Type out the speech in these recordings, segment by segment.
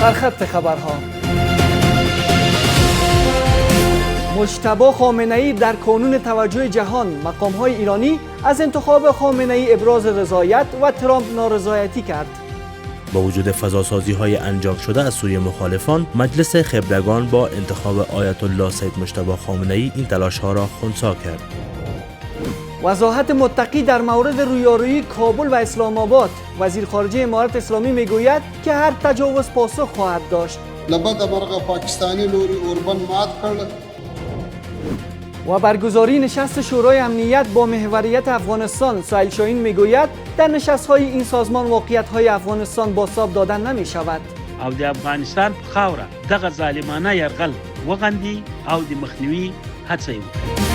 سرخط خبرها. مجتبی خامنه‌ای در کانون توجه جهان، مقام‌های ایرانی از انتخاب خامنه‌ای ابراز رضایت و ترامپ نارضایتی کرد. با وجود فضاسازی‌های انجام شده از سوی مخالفان، مجلس خبرگان با انتخاب آیت الله سید مجتبی خامنه‌ای این تلاش‌ها را خنثی کرد. وضاحت متقی در مورد رویارویی کابل و اسلام آباد. وزیر خارجه امارت اسلامی میگوید که هر تجاوز پاسخ خواهد داشت. لبد مرغ پاکستانی لوری اوربن مات کرد. و برگزاری نشست شورای امنیت با محوریت افغانستان. سهیل شاهین میگوید در نشست‌های این سازمان واقعیت‌های افغانستان بازتاب دادن نمی‌شود. او د افغانستان په خاوره دغه ظالمانه یرغل وغندي او د مخنیوي هڅه وکړي.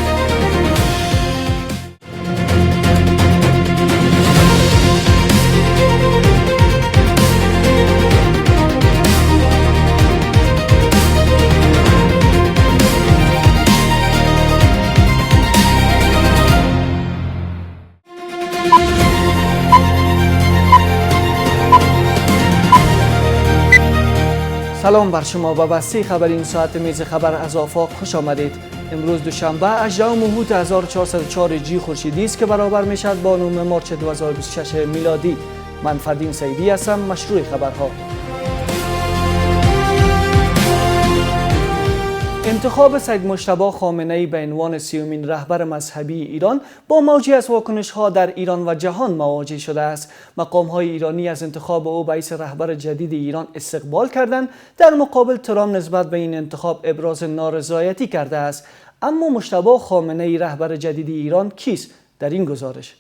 سلام بر شما. به بسته خبر این ساعت میز خبر از آفاق خوش آمدید. امروز دوشنبه 18 مهر 1404 هجری خورشیدی است که برابر می شود با 9 مارس 2026 میلادی. من فردین سیدی هستم. مشروع خبرها. انتخاب سید مجتبی خامنه‌ای به عنوان سیومین رهبر مذهبی ایران با موجی از واکنش‌ها در ایران و جهان مواجه شده است. مقام‌های ایرانی از انتخاب او به رئیس رهبر جدید ایران استقبال کردند. در مقابل ترامپ نسبت به این انتخاب ابراز نارضایتی کرده است. اما مجتبی خامنه‌ای رهبر جدید ایران کیست؟ در این گزارش.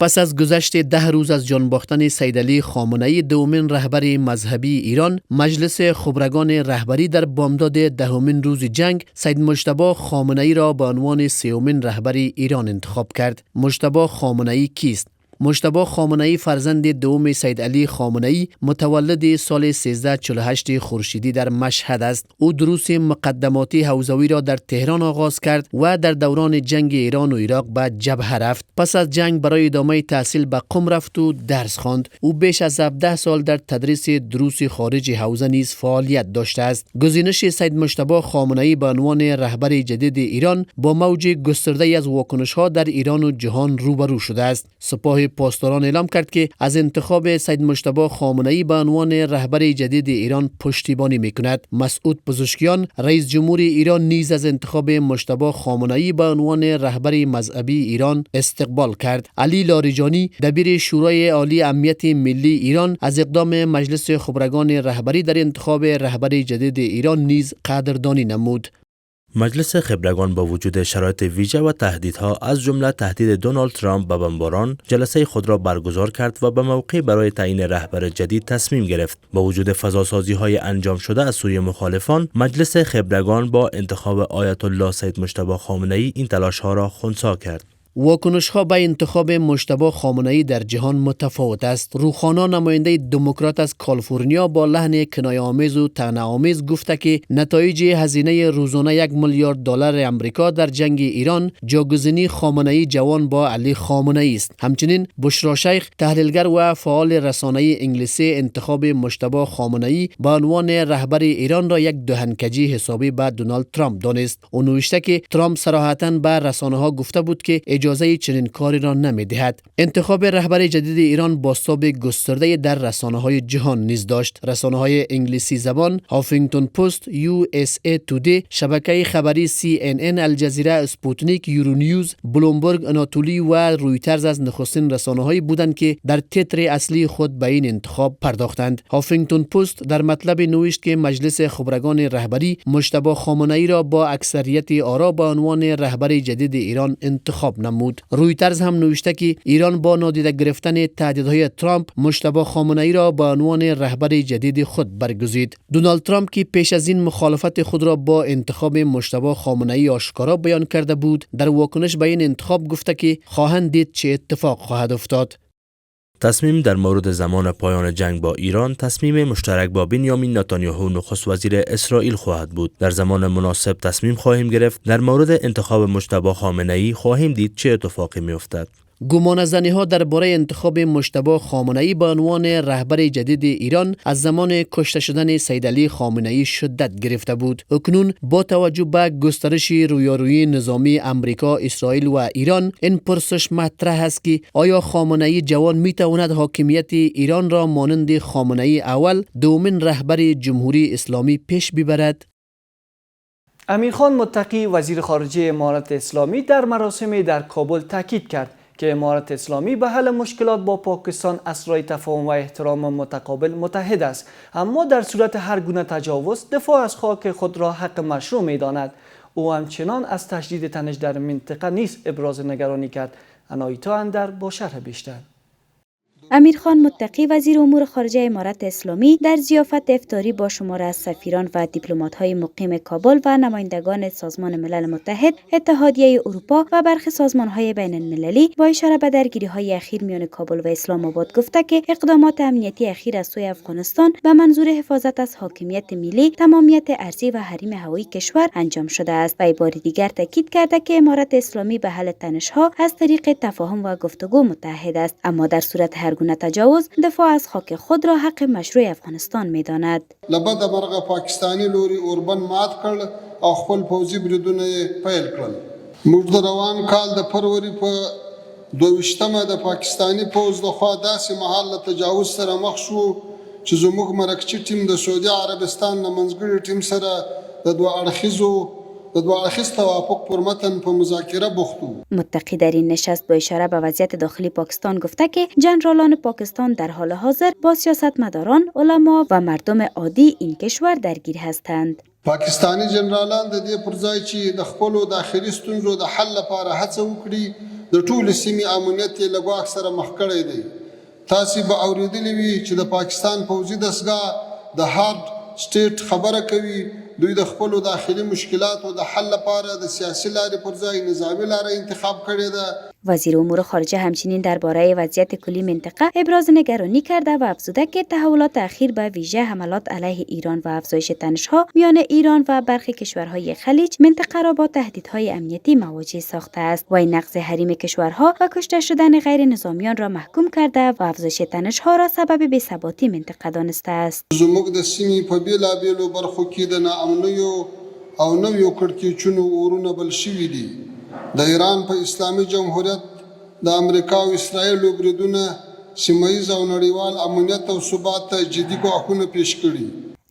پس از گذشت 10 روز از جان باختن سیدعلی خامنه‌ای دومین رهبر مذهبی ایران، مجلس خبرگان رهبری در بامداد 10مین روز جنگ سید مجتبی خامنه‌ای را به عنوان سومین رهبر ایران انتخاب کرد. مجتبی خامنه‌ای کیست؟ مجتبی خامنه‌ای فرزند دوم سیدعلی خامنه‌ای متولد سال 1348 خورشیدی در مشهد است. او دروس مقدماتی حوزوی را در تهران آغاز کرد و در دوران جنگ ایران و عراق به جبهه رفت. پس از جنگ برای ادامه تحصیل به قم رفت و درس خواند. او بیش از 17 سال در تدریس دروس خارج حوزه نیز فعالیت داشته است. گزینش سید مجتبی خامنه‌ای به عنوان رهبر جدید ایران با موج گسترده از واکنش‌ها در ایران و جهان روبرو شده است. سپاه پاسداران اعلام کرد که از انتخاب سید مجتبی خامنه‌ای به عنوان رهبر جدید ایران پشتیبانی می‌کند. مسعود پزشکیان رئیس جمهور ایران نیز از انتخاب مجتبی خامنه‌ای به عنوان رهبر مذهبی ایران استقبال کرد. علی لاریجانی دبیر شورای عالی امنیت ملی ایران از اقدام مجلس خبرگان رهبری در انتخاب رهبر جدید ایران نیز قدردانی نمود. مجلس خبرگان با وجود شرایط ویژه و تهدیدها از جمله تهدید دونالد ترامپ به بمباران جلسه خود را برگزار کرد و به موقع برای تعیین رهبر جدید تصمیم گرفت. با وجود فضاسازی‌های انجام شده از سوی مخالفان، مجلس خبرگان با انتخاب آیت الله سید مجتبی خامنه‌ای این تلاش‌ها را خنثی کرد. واکنش‌ها به انتخاب مجتبی خامنه‌ای در جهان متفاوت است. روخانا نماینده دموکرات از کالیفرنیا با لحن کنایه‌آمیز و طعنه‌آمیز گفته که نتایج هزینه روزانه 1 میلیارد دلار آمریکا در جنگ ایران جاگزینی خامنه‌ای جوان با علی خامنه‌ای است. همچنین بشرا شیخ تحلیلگر و فعال رسانه انگلیسی انتخاب مجتبی خامنه‌ای به عنوان رهبر ایران را یک دهنکجی حسابی به دونالد ترامپ دانست. او نوشته که ترامپ صراحتاً به رسانه‌ها گفته بود که اجازه چنین کاری را نمی‌دهد. انتخاب رهبر جدید ایران بازتاب گسترده در رسانه‌های جهان نیز داشت. رسانه‌های انگلیسی زبان هافینگتون پست، USA تودی، شبکه خبری CNN، الجزیره، اسپوتنیک، یورونیوز، بلومبرگ آناتولی و رویترز از نخستین رسانه‌هایی بودند که در تتر اصلی خود به این انتخاب پرداختند. هافینگتون پست در مطلب نوشت که مجلس خبرگان رهبری مجتبی خامنه‌ای را با اکثریت آرا به عنوان رهبر جدید ایران انتخاب نمود. رویترز هم نوشته که ایران با نادیده گرفتن تهدیدهای ترامپ مجتبی خامنه‌ای را به عنوان رهبر جدید خود برگزید. دونالد ترامپ که پیش از این مخالفت خود را با انتخاب مجتبی خامنه‌ای آشکارا بیان کرده بود، در واکنش به این انتخاب گفته که خواهند دید چه اتفاق خواهد افتاد. تصمیم در مورد زمان پایان جنگ با ایران تصمیم مشترک با بنیامین نتانیاهو نخست وزیر اسرائیل خواهد بود. در زمان مناسب تصمیم خواهیم گرفت. در مورد انتخاب مجتبی خامنه‌ای خواهیم دید چه اتفاقی می‌افتد. گمانه‌زنی ها درباره انتخاب مجتبی خامنه‌ای به عنوان رهبر جدید ایران از زمان کشته شدن سیدعلی خامنه‌ای شدت گرفته بود. اکنون با توجه به گسترش رویارویی نظامی امریکا، اسرائیل و ایران، این پرسش مطرح است که آیا خامنه‌ای جوان میتواند حاکمیت ایران را مانند خامنه‌ای اول دومین رهبر جمهوری اسلامی پیش ببرد؟ امیرخان متقی وزیر خارجه امارت اسلامی در مراسمی در کابل تاکید کرد که امارت اسلامی به حل مشکلات با پاکستان اسرای تفاهم و احترام متقابل متحد است، اما در صورت هر گونه تجاوز دفاع از خاک خود را حق مشروع می‌داند. او همچنان از تشدید تنش در منطقه نیز ابراز نگرانی کرد. آنایتا اندر با شرح بیشتر. امیرخان متقی وزیر امور خارجه امارت اسلامی در ضیافت افطاری با شمار از سفیران و دیپلمات‌های مقیم کابل و نمایندگان سازمان ملل متحد، اتحادیه اروپا و برخی سازمان‌های بین‌المللی با اشاره به درگیری‌های اخیر میان کابل و اسلام آباد گفته که اقدامات امنیتی اخیر از سوی افغانستان به منظور حفاظت از حاکمیت ملی، تمامیت ارضی و حریم هوایی کشور انجام شده است و بار دیگر تاکید کرده که امارت اسلامی به حل تنش‌ها از طریق تفاهم و گفتگو متحد است، اما در صورت هر گونه تجاوز دفاع از خاک خود را حق مشروع افغانستان می‌داند. لبد مرغه پاکستانی لوري اوربن مات کړل او خپل پوځي بریدونه پیل کړل. موږ د روان کال د فروری په 22مه د پاکستانی پوځ د خوا داسې مهال له تجاوز سره مخ شو چې زموږ مرکچی ټیم د سعودي عربستان نه منځګړي ټیم سره د دوه اړخیز توافق پر متن په مذاکره بوختو. متقی در این نشست با اشاره به وضعیت داخلی پاکستان گفته که جنرالان پاکستان در حال حاضر با سیاستمداران، علما و مردم عادی این کشور درگیر هستند. پاکستانی جنرالان د دې پر ځای چې د خپلو داخلي ستونزو د حل لپاره هڅه وکړي، د ټولې سیمې امنیت یې له ګواښ سره مخ کړی دی. تاسې به اورېدلي وي چې د پاکستان پوځي دستګاه د هارد سټیټ خبره کوي. دوی د خپلو داخلي مشکلاتو د حل لپاره د سیاسي لارې پر ځای نظامي لاره انتخاب کړې ده. وزیر امور خارجه همچنین درباره وضعیت کلی منطقه ابراز نگرانی کرده و افزوده که تحولات اخیر به ویژه حملات علیه ایران و افزایش تنش‌ها میان ایران و برخی کشورهای خلیج منطقه را با تهدیدهای امنیتی مواجه ساخته است و این نقض حریم کشورها و کشته شدن غیر نظامیان را محکوم کرده و افزایش تنش‌ها را سبب بی‌ثباتی منطقه دانسته است. زموږ د سیمې په بیلابیلو برخو کې د ناامنیو او نویو کړکېچونو اورونه بل شوي دي. د ایران په اسلامي جمهوریت د امریکا او اسرائیل بریدونه سیمه‌ایز او نړیوال امنیت او ثبات ته جدي ګواښونه پیش کړي.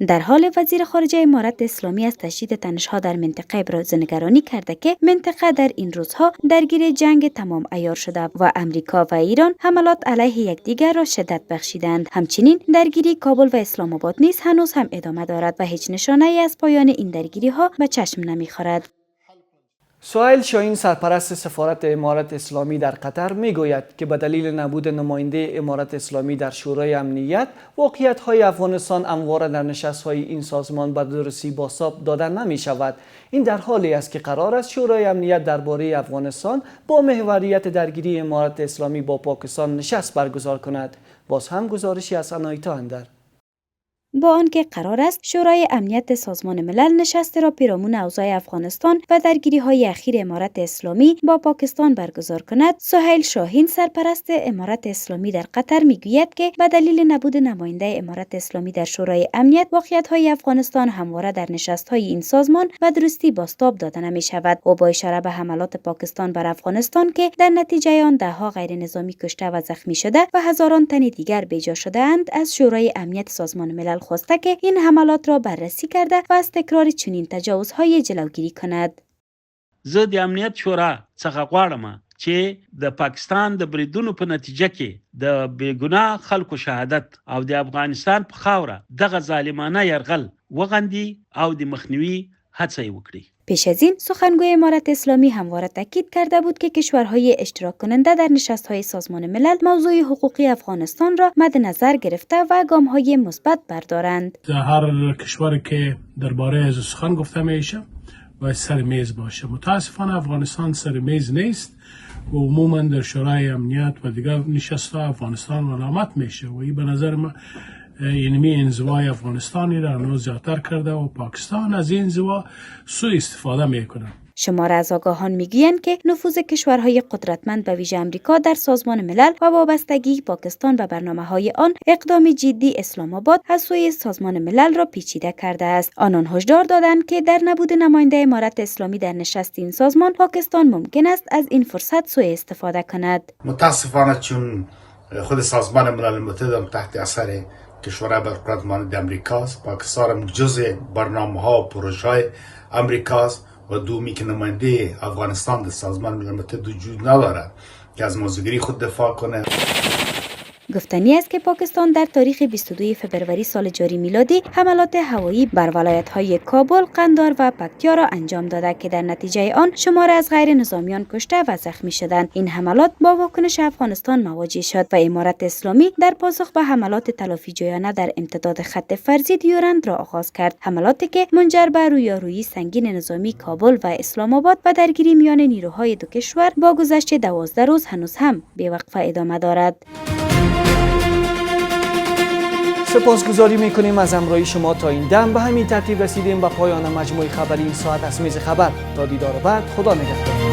در حال وزیر خارجه امارت اسلامی از تشدید تنش‌ها در منطقه ابراز نگرانی کرده که منطقه در این روزها درگیر جنگ تمام عیار شده و امریکا و ایران حملات علیه یکدیگر را شدت بخشیدند. همچنین درگیری کابل و اسلام آباد نیز هنوز هم ادامه دارد و هیچ نشانه‌ای از پایان این درگیری‌ها به چشم نمی‌خورد. سهیل شاهین سرپرست سفارت امارت اسلامی در قطر میگوید که به دلیل نبود نماینده امارت اسلامی در شورای امنیت، واقعیت‌های افغانستان همواره در نشست‌های این سازمان به درستی بازتاب داده نمی شود. این در حالی است که قرار است شورای امنیت درباره افغانستان با محوریت درگیری امارت اسلامی با پاکستان نشست برگزار کند. باز هم گزارشی از آنایتا اندر. با آنکه قرار است شورای امنیت سازمان ملل نشست را پیرامون اوضاع افغانستان و درگیری‌های اخیر امارت اسلامی با پاکستان برگزار کند، سهیل شاهین سرپرست امارت اسلامی در قطر میگوید که به دلیل نبود نماینده امارت اسلامی در شورای امنیت، واقعیت‌های افغانستان همواره در نشست‌های این سازمان به درستی بازتاب داده نمی‌شود. او با اشاره به حملات پاکستان بر افغانستان که در نتیجه آن ده‌ها غیر نظامی کشته و زخمی شده و هزاران تن دیگر بیجا شده‌اند، از شورای امنیت سازمان ملل خواسته که این حملات را بررسی کرده و از تکرار چنین تجاوزهای جلوگیری کند. زه د امنیت شورا څخه غواړم چې د پاکستان د بریدونو په نتیجه کې د بیګناه خلکو شهادت او د افغانستان په خاوره دغه ظالمانه یرغل وغندي او د مخنیوي هڅه وکړي. پیش از این سخنگوی امارت اسلامی همواره تاکید کرده بود که کشورهای اشتراک کننده در نشست‌های سازمان ملل موضوع حقوقی افغانستان را مد نظر گرفته و گام‌های مثبت بردارند. هر کشوری که درباره از سخن گفته میشه باید سر میز باشه. متاسفانه افغانستان سر میز نیست و عموما در شورای امنیت و دیگر نشست‌ها افغانستان علامت میشه و این به نظر من اینمی انزوای افغانستانی را هنوز زیادتر کرده و پاکستان از این انزوا سوء استفاده میکنه. شمار از آگاهان میگویند که نفوذ کشورهای قدرتمند به ویژه آمریکا در سازمان ملل و وابستگی پاکستان و برنامه‌های آن اقدام جدی اسلام آباد از سوی سازمان ملل را پیچیده کرده است. آنان هشدار دادند که در نبود نماینده امارت اسلامی در نشست این سازمان، پاکستان ممکن است از این فرصت سوء استفاده کند. متاسفانه چون خود سازمان ملل متحد تحت اثر کشورهای برقرار مانند امریکاست، پاکستان جزء برنامه‌ها و پروژه‌های امریکاست و دومی که نماینده افغانستان در سازمان ملل متحد وجود ندارد که از موضوعگیری خود دفاع کنه. گفتنی است که پاکستان در تاریخ 22 فبروری سال جاری میلادی حملات هوایی بر ولایت‌های کابل، قندار و پکتیا را انجام داده که در نتیجه آن شمار از غیر نظامیان کشته و زخمی شدند. این حملات با واکنش افغانستان مواجه شد و امارت اسلامی در پاسخ به حملات تلافی جویانه در امتداد خط فرضی دیورند را آغاز کرد. حملاتی که منجر به رویارویی سنگین نظامی کابل و اسلام آباد و درگیری میان نیروهای دو کشور با گذشت 12 روز هنوز هم بی‌وقفه ادامه دارد. سپاسگزاری میکنیم از همراهی شما تا این دم. به همین ترتیب رسیدیم به پایان مجموعه خبری این ساعت از میز خبر. تا دیدار بعد، خدا نگهدار.